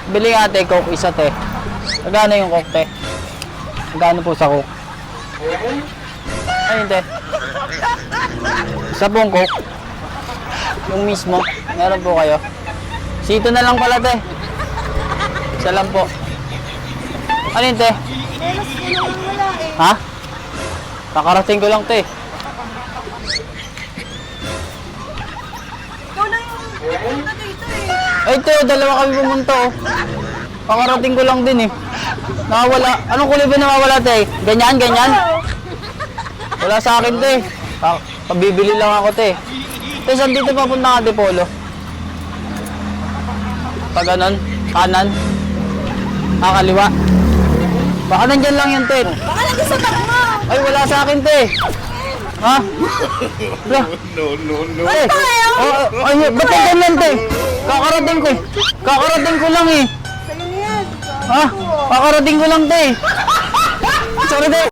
Bili nga ate, coke isa te. Magkano yung coke te? Magkano po sa coke? Ayun te. Isa pong coke. Yung mismo. Meron po kayo. Sito na lang pala te. Isa lang po. Ano yun te? Ha? Kakarating ko lang te. Ikaw na yung dito eh. Ay te, dalawa kami pumunta oh. Kakarating ko lang din eh. Nakawala. Anong kulay ba nawawala te? Ganyan, ganyan? Wala sa akin te. Pabibili lang ako te. Te, saan dito papunta ka te, Polo? Pag ganon? Kanan? Kaliwa? Baka nandyan lang yan te. Baka lagi sa tabi mo. Ay, wala sa akin te. Ha? Wala. No. Ay, ay, ba't ka ganyan te? Kakarating ko lang eh. Sa'yo na yan. Ha? Kakarating ko lang te. Sorry te.